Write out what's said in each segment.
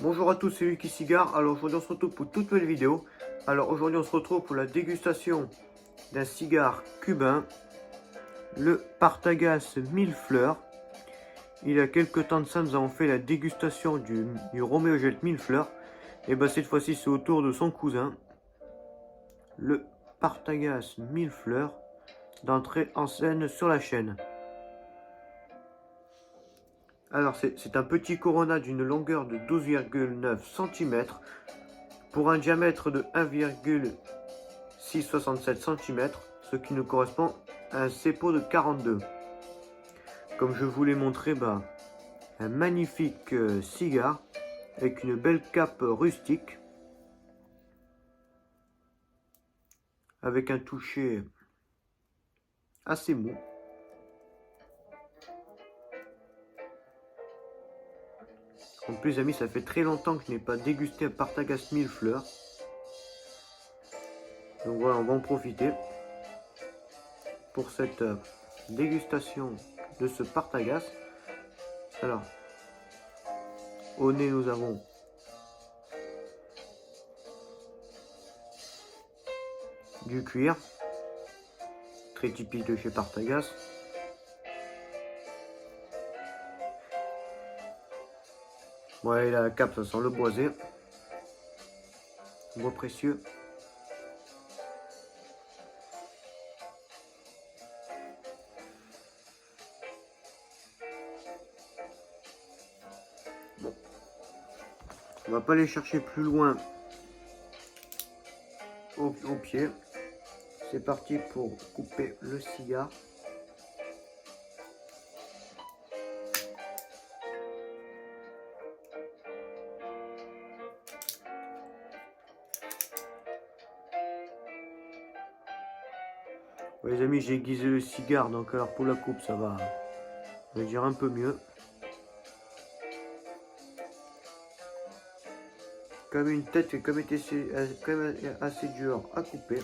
Bonjour à tous, c'est Lucky Cigare. Alors aujourd'hui on se retrouve pour toute nouvelle vidéo. Alors aujourd'hui on se retrouve pour la dégustation d'un cigare cubain, le Partagas 1000 fleurs. Il y a quelques temps de ça, nous avons fait la dégustation du Romeo et Juliette 1000 fleurs. Et bien cette fois-ci c'est au tour de son cousin, le Partagas 1000 fleurs, d'entrer en scène sur la chaîne. Alors c'est un petit Corona d'une longueur de 12,9 cm pour un diamètre de 1,667 cm, ce qui nous correspond à un CEPO de 42. Comme je vous l'ai montré, un magnifique cigare avec une belle cape rustique, avec un toucher assez mou. En plus, les amis, ça fait très longtemps que je n'ai pas dégusté un Partagas 1000 fleurs. Donc voilà, on va en profiter pour cette dégustation de ce Partagas. Alors, au nez, nous avons du cuir, très typique de chez Partagas. Ouais, la cape, ça sent le boisé. Bois précieux. Bon. On va pas aller chercher plus loin au pied. C'est parti pour couper le cigare. Ouais, les amis, j'ai aiguisé le cigare, donc alors pour la coupe, ça va, on va dire, un peu mieux. Comme une tête qui est quand même assez dur à couper.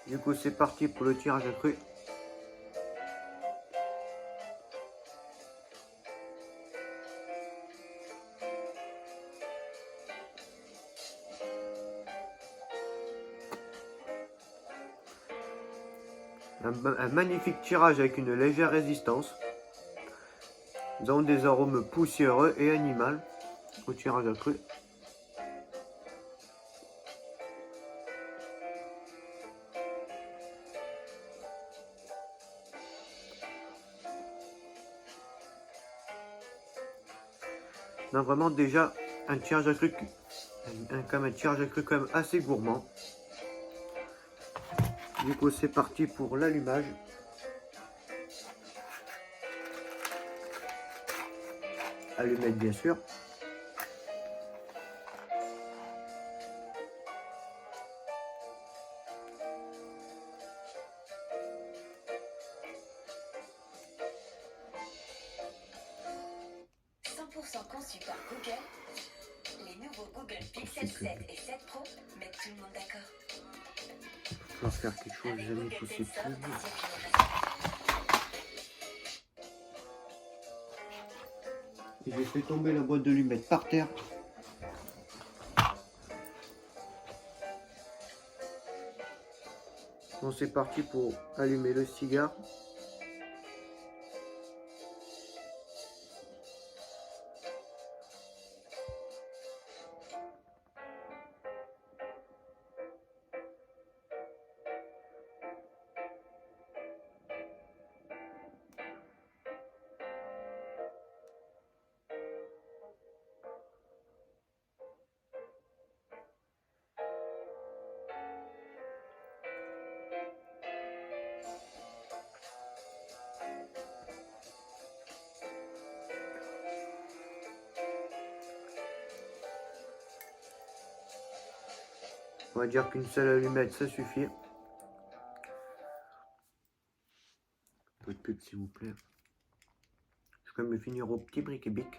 Du coup, c'est parti pour le tirage à cru. Un magnifique tirage avec une légère résistance. Nous avons des arômes poussiéreux et animaux au tirage à cru. Non, vraiment déjà un tirage à cru, un tirage à cru quand même assez gourmand. Du coup, c'est parti pour l'allumage. Allumette, bien sûr. Conçu par Google, les nouveaux Google Pixel 7 et 7 Pro mettent tout le monde d'accord. On va faire quelque chose, les amis, possible. Et j'ai fait tomber la boîte de lunettes par terre. Bon, c'est parti pour allumer le cigare. On va dire qu'une seule allumette, ça suffit. Un peu de pub, s'il vous plaît. Je vais quand même finir au petit bric et bic.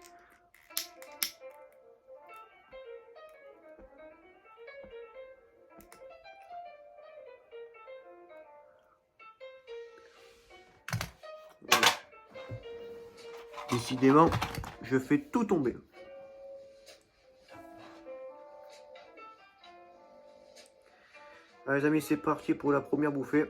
Décidément, je fais tout tomber. Allez les amis, c'est parti pour la première bouffée.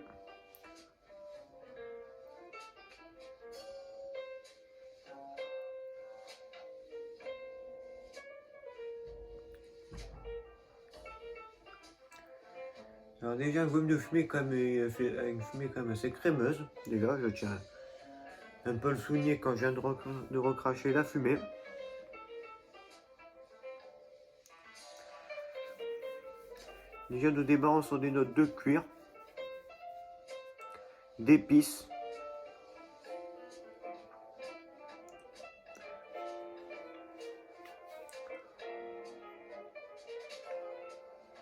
Alors déjà, un volume de fumée quand même, une fumée quand même assez crémeuse. Déjà, je tiens un peu le souligner quand je viens de recracher la fumée. Déjà, nous débarrassons sur des notes de cuir, d'épices,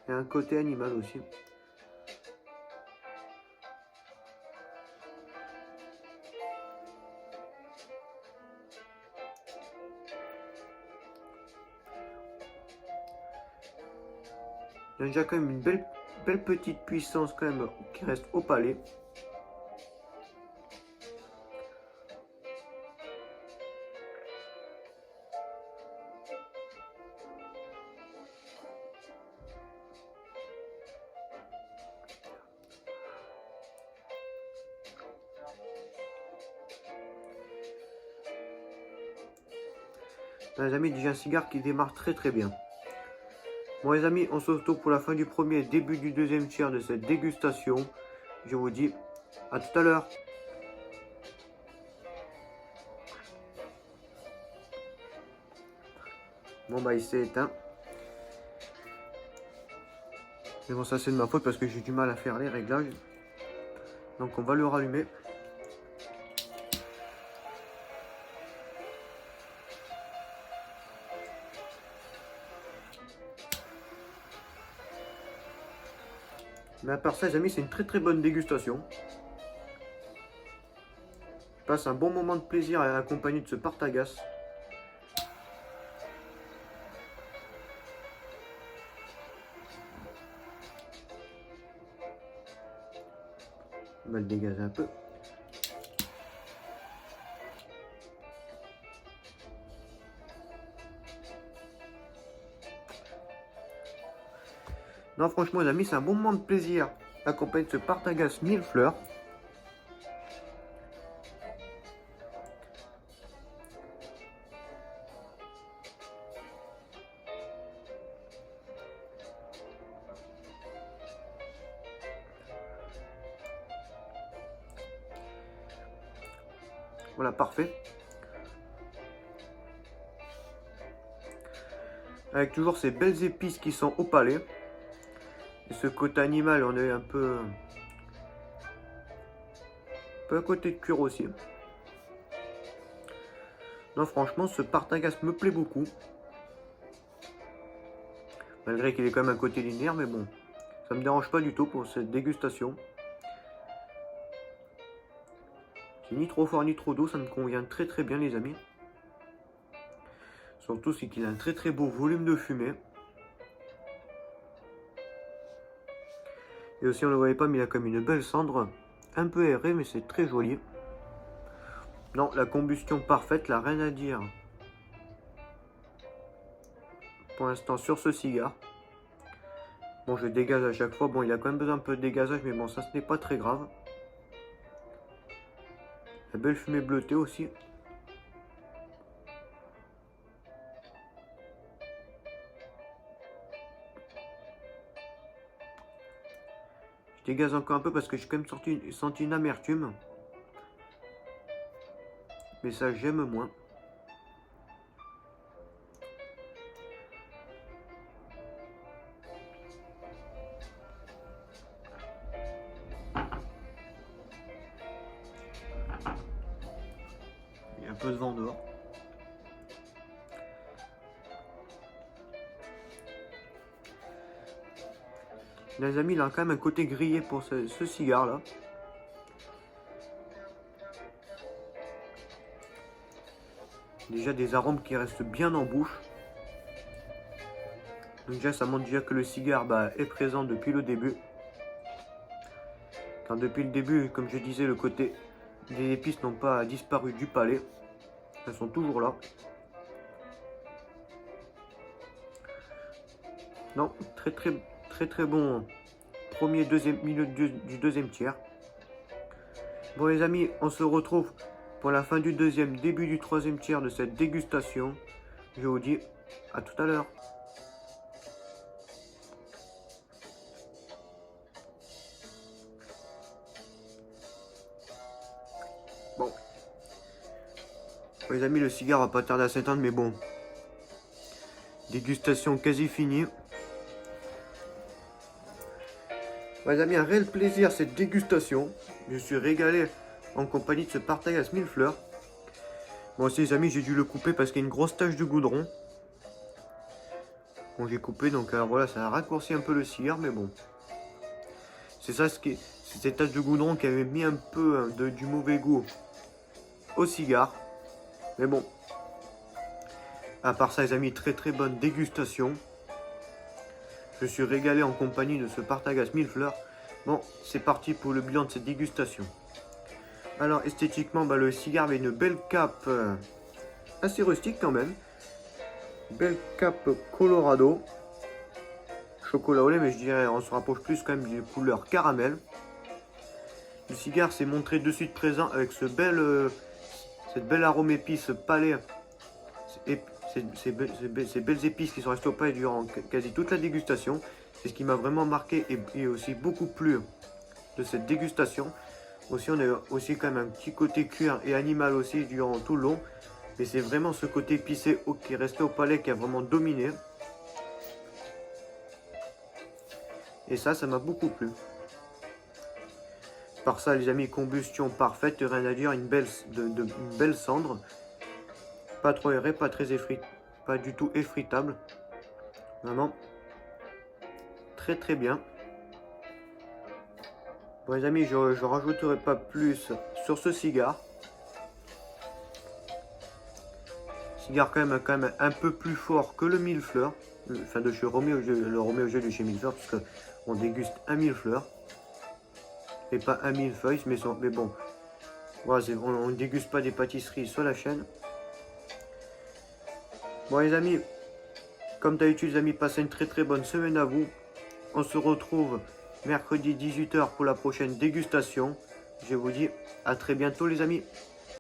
et un côté animal aussi. Il y a déjà quand même une belle petite puissance quand même qui reste au palais. Les amis, déjà un cigare qui démarre très bien. Bon les amis, on se retrouve pour la fin du premier, début du deuxième tiers de cette dégustation. Je vous dis à tout à l'heure. Bon bah il s'est éteint. Mais bon ça c'est de ma faute parce que j'ai du mal à faire les réglages. Donc on va le rallumer. Mais à part ça les amis, c'est une très bonne dégustation. Je passe un bon moment de plaisir à accompagner de ce Partagas. On va le dégazer un peu. Non franchement les amis, c'est un bon moment de plaisir accompagné de ce Partagas 1000 fleurs. Voilà, parfait. Avec toujours ces belles épices qui sont au palais. Et ce côté animal, on est un peu à côté de cuir aussi. Non, franchement, ce Partagas me plaît beaucoup. Malgré qu'il est quand même un côté linéaire, mais bon, ça me dérange pas du tout pour cette dégustation. C'est ni trop fort ni trop doux, ça me convient très bien les amis. Surtout c'est qu'il a un très beau volume de fumée. Et aussi on ne le voyait pas, mais il a comme une belle cendre, un peu aérée, mais c'est très joli. Non, la combustion parfaite, là rien à dire. Pour l'instant sur ce cigare. Bon, je dégage à chaque fois. Bon, il a quand même besoin un peu de dégazage, mais bon, ça ce n'est pas très grave. La belle fumée bleutée aussi. Je dégaze encore un peu parce que j'ai quand même senti une amertume. Mais ça, j'aime moins. Il y a un peu de vent dehors. Les amis, il a quand même un côté grillé pour ce cigare là. Déjà des arômes qui restent bien en bouche. Donc déjà ça montre déjà que le cigare est présent depuis le début. Car depuis le début, comme je disais, le côté des épices n'ont pas disparu du palais. Elles sont toujours là. Non, très bon premier, deuxième minute du deuxième tiers. Bon les amis, on se retrouve pour la fin du deuxième, début du troisième tiers de cette dégustation. Je vous dis à tout à l'heure. Bon. Les amis, le cigare va pas tarder à s'éteindre, mais bon. Dégustation quasi finie. Les amis, un réel plaisir cette dégustation. Je suis régalé en compagnie de ce Partagas mille fleurs. Bon aussi les amis, j'ai dû le couper parce qu'il y a une grosse tache de goudron. Bon j'ai coupé, donc alors voilà, ça a raccourci un peu le cigare, mais bon. C'est ça c'est cette tache de goudron qui avait mis un peu du mauvais goût au cigare. Mais bon. À part ça les amis, très bonne dégustation. Je suis régalé en compagnie de ce Partagas mille fleurs. Bon, c'est parti pour le bilan de cette dégustation. Alors esthétiquement, le cigare avait une belle cape assez rustique quand même. Belle cape Colorado. Chocolat au lait, mais je dirais on se rapproche plus quand même d'une couleur caramel. Le cigare s'est montré de suite présent avec cette belle arôme épice palais. Ces belles épices qui sont restées au palais durant quasi toute la dégustation. C'est ce qui m'a vraiment marqué et aussi beaucoup plu de cette dégustation. Aussi, on a aussi quand même un petit côté cuir et animal aussi durant tout le long. Mais c'est vraiment ce côté épicé qui est resté au palais qui a vraiment dominé. Et ça m'a beaucoup plu. Par ça, les amis, combustion parfaite, rien à dire, une belle cendre. Pas trop aéré, pas très effritable, pas du tout effritable. Vraiment très bien. Bon les amis, je rajouterai pas plus sur ce cigare. Cigare quand même un peu plus fort que le mille fleurs. Enfin de chez Roméo, le Roméo de chez mille fleurs, puisque on déguste un mille fleurs. Et pas un mille feuilles, mais bon. Voilà, on ne déguste pas des pâtisseries sur la chaîne. Bon les amis, comme d'habitude les amis, passez une très bonne semaine à vous. On se retrouve mercredi 18 h pour la prochaine dégustation. Je vous dis à très bientôt les amis.